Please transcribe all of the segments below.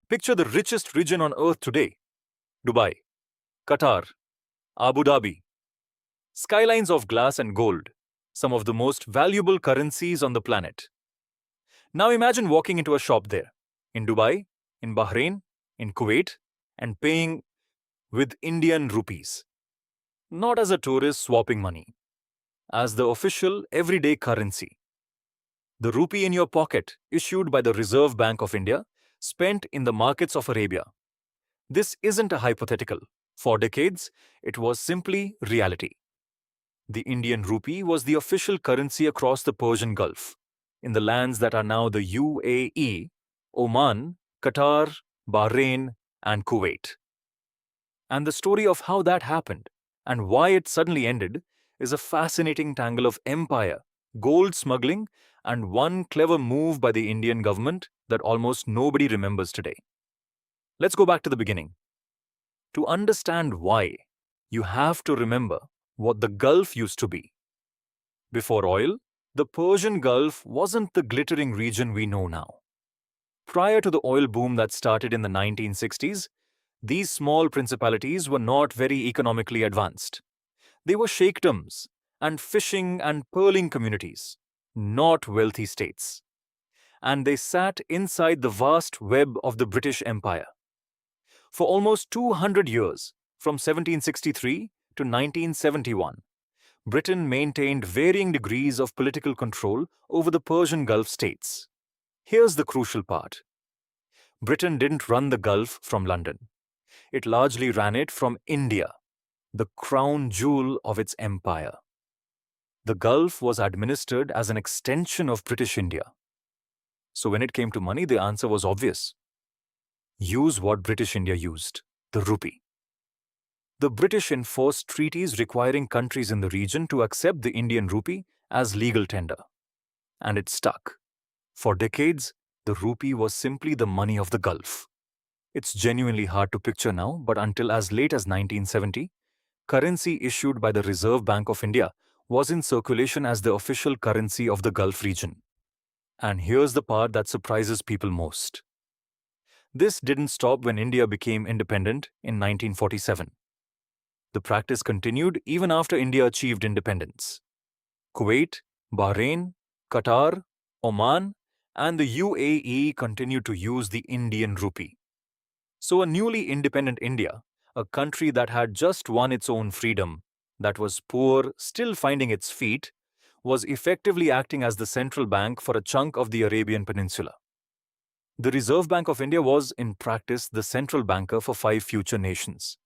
Picture the richest region on earth today: Dubai, Qatar, Abu Dhabi. Skylines of glass and gold, some of the most valuable currencies on the planet. Now imagine walking into a shop there, in Dubai, in Bahrain, in Kuwait, and paying with Indian rupees. Not as a tourist swapping money, as the official everyday currency. The rupee in your pocket, issued by the Reserve Bank of India, spent in the markets of Arabia. This isn't a hypothetical. For decades, it was simply reality. The Indian rupee was the official currency across the Persian Gulf, in the lands that are now the UAE, Oman, Qatar, Bahrain, and Kuwait. And the story of how that happened and why it suddenly ended is a fascinating tangle of empire, gold smuggling, and one clever move by the Indian government that almost nobody remembers today. Let's go back to the beginning. To understand why, you have to remember what the Gulf used to be. Before oil, the Persian Gulf wasn't the glittering region we know now. Prior to the oil boom that started in the 1960s, these small principalities were not very economically advanced. They were sheikdoms and fishing and pearling communities, not wealthy states. And they sat inside the vast web of the British Empire. For almost 200 years, from 1763 to 1971, Britain maintained varying degrees of political control over the Persian Gulf states. Here's the crucial part. Britain didn't run the Gulf from London. It largely ran it from India, the crown jewel of its empire. The Gulf was administered as an extension of British India. So when it came to money, the answer was obvious. Use what British India used, the rupee. The British enforced treaties requiring countries in the region to accept the Indian rupee as legal tender. And it stuck. For decades, the rupee was simply the money of the Gulf. It's genuinely hard to picture now, but until as late as 1970, currency issued by the Reserve Bank of India was in circulation as the official currency of the Gulf region. And here's the part that surprises people most. This didn't stop when India became independent in 1947. The practice continued even after India achieved independence. Kuwait, Bahrain, Qatar, Oman, and the UAE continued to use the Indian rupee. So a newly independent India, a country that had just won its own freedom, that was poor, still finding its feet, was effectively acting as the central bank for a chunk of the Arabian Peninsula. The Reserve Bank of India was, in practice, the central banker for 5 future nations.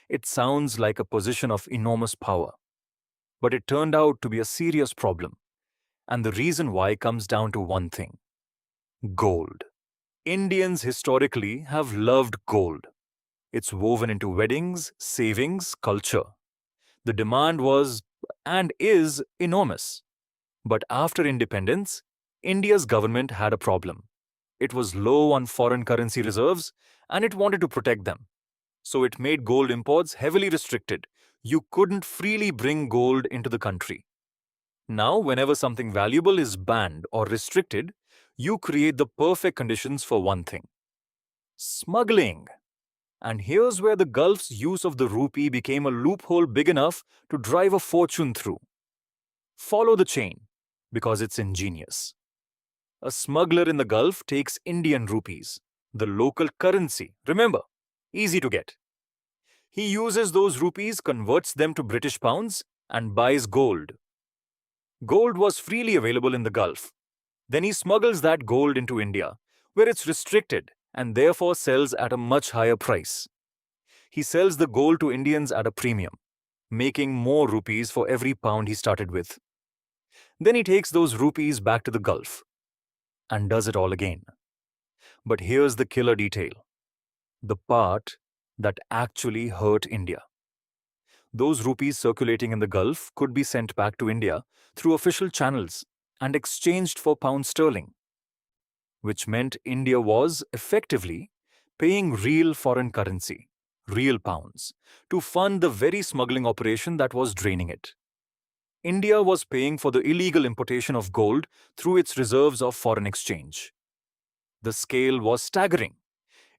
It sounds like a position of enormous power. But it turned out to be a serious problem. And the reason why comes down to one thing: gold. Indians historically have loved gold. It's woven into weddings, savings, culture. The demand was, and is, enormous. But after independence, India's government had a problem. It was low on foreign currency reserves, and it wanted to protect them. So it made gold imports heavily restricted. You couldn't freely bring gold into the country. Now, whenever something valuable is banned or restricted, you create the perfect conditions for one thing: smuggling. And here's where the Gulf's use of the rupee became a loophole big enough to drive a fortune through. Follow the chain, because it's ingenious. A smuggler in the Gulf takes Indian rupees, the local currency. Remember, easy to get. He uses those rupees, converts them to British pounds, and buys gold. Gold was freely available in the Gulf. Then he smuggles that gold into India, where it's restricted and therefore sells at a much higher price. He sells the gold to Indians at a premium, making more rupees for every pound he started with. Then he takes those rupees back to the Gulf and does it all again. But here's the killer detail: the part that actually hurt India. Those rupees circulating in the Gulf could be sent back to India through official channels and exchanged for pound sterling, which meant India was, effectively, paying real foreign currency, real pounds, to fund the very smuggling operation that was draining it. India was paying for the illegal importation of gold through its reserves of foreign exchange. The scale was staggering.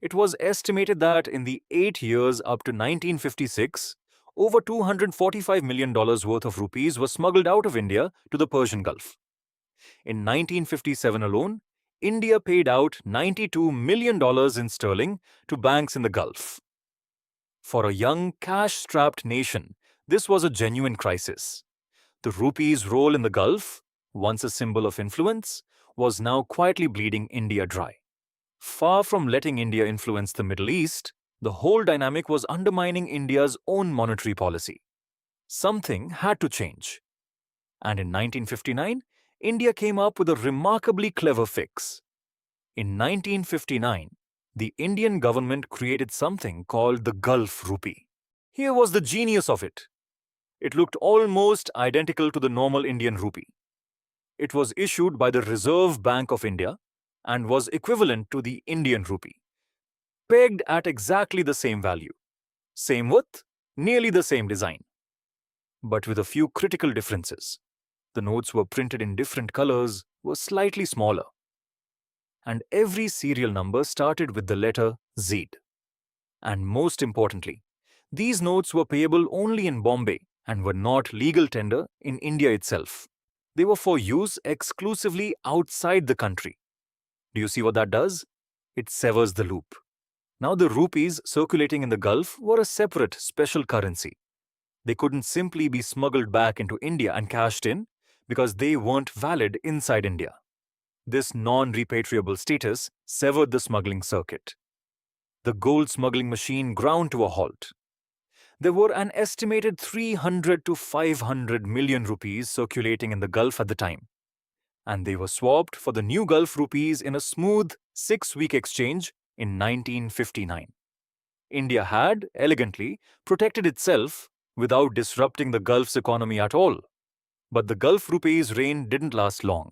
It was estimated that in the 8 years up to 1956, over $245 million worth of rupees was smuggled out of India to the Persian Gulf. In 1957 alone, India paid out $92 million in sterling to banks in the Gulf. For a young, cash-strapped nation, this was a genuine crisis. The rupee's role in the Gulf, once a symbol of influence, was now quietly bleeding India dry. Far from letting India influence the Middle East, the whole dynamic was undermining India's own monetary policy. Something had to change. And in 1959, India came up with a remarkably clever fix. In 1959, the Indian government created something called the Gulf Rupee. Here was the genius of it. It looked almost identical to the normal Indian rupee. It was issued by the Reserve Bank of India and was equivalent to the Indian rupee, pegged at exactly the same value, same width, nearly the same design. But with a few critical differences. The notes were printed in different colors, were slightly smaller, and every serial number started with the letter Z. And most importantly, these notes were payable only in Bombay and were not legal tender in India itself. They were for use exclusively outside the country. Do you see what that does? It severs the loop. Now the rupees circulating in the Gulf were a separate, special currency. They couldn't simply be smuggled back into India and cashed in because they weren't valid inside India. This non-repatriable status severed the smuggling circuit. The gold smuggling machine ground to a halt. There were an estimated 300 to 500 million rupees circulating in the Gulf at the time, and they were swapped for the new Gulf rupees in a smooth 6-week exchange in 1959. India had, elegantly, protected itself without disrupting the Gulf's economy at all. But the Gulf rupee's reign didn't last long.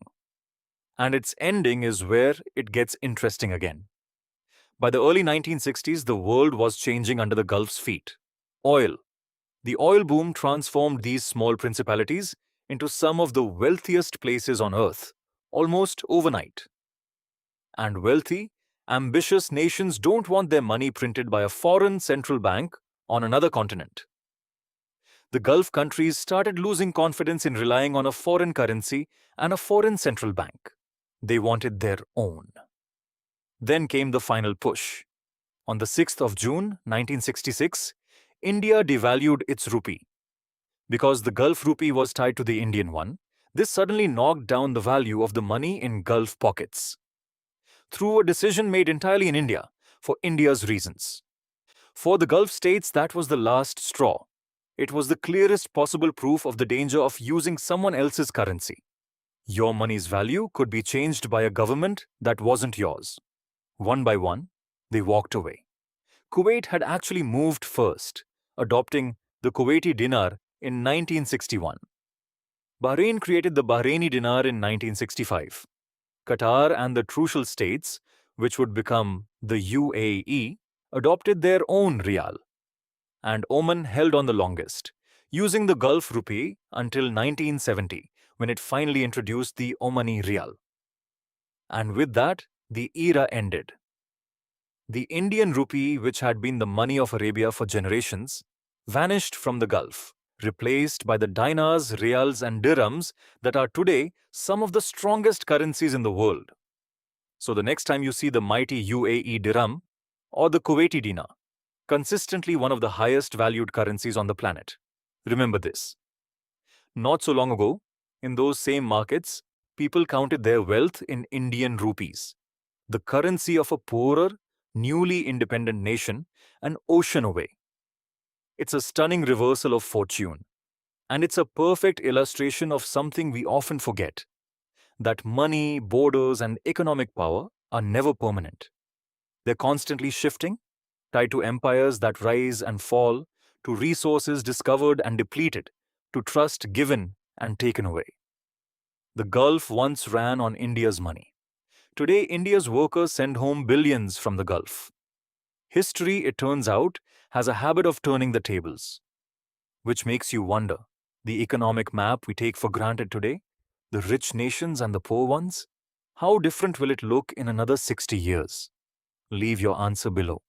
And its ending is where it gets interesting again. By the early 1960s, the world was changing under the Gulf's feet. Oil. The oil boom transformed these small principalities into some of the wealthiest places on earth, almost overnight. And wealthy, ambitious nations don't want their money printed by a foreign central bank on another continent. The Gulf countries started losing confidence in relying on a foreign currency and a foreign central bank. They wanted their own. Then came the final push. On the 6th of June 1966, India devalued its rupee. Because the Gulf rupee was tied to the Indian one, this suddenly knocked down the value of the money in Gulf pockets. Through a decision made entirely in India, for India's reasons. For the Gulf states, that was the last straw. It was the clearest possible proof of the danger of using someone else's currency. Your money's value could be changed by a government that wasn't yours. One by one, they walked away. Kuwait had actually moved first, adopting the Kuwaiti dinar in 1961. Bahrain created the Bahraini dinar in 1965. Qatar and the Trucial states, which would become the UAE, adopted their own rial. And Oman held on the longest, using the Gulf rupee until 1970, when it finally introduced the Omani rial. And with that, the era ended. The Indian rupee, which had been the money of Arabia for generations, vanished from the Gulf, replaced by the dinars, rials, and dirhams that are today some of the strongest currencies in the world. So the next time you see the mighty UAE dirham or the Kuwaiti dinar, consistently one of the highest valued currencies on the planet, remember this. Not so long ago, in those same markets, people counted their wealth in Indian rupees, the currency of a poorer, newly independent nation, an ocean away. It's a stunning reversal of fortune, and it's a perfect illustration of something we often forget, that money, borders, and economic power are never permanent. They're constantly shifting, tied to empires that rise and fall, to resources discovered and depleted, to trust given and taken away. The Gulf once ran on India's money. Today, India's workers send home billions from the Gulf. History, it turns out, has a habit of turning the tables. Which makes you wonder, the economic map we take for granted today, the rich nations and the poor ones, how different will it look in another 60 years? Leave your answer below.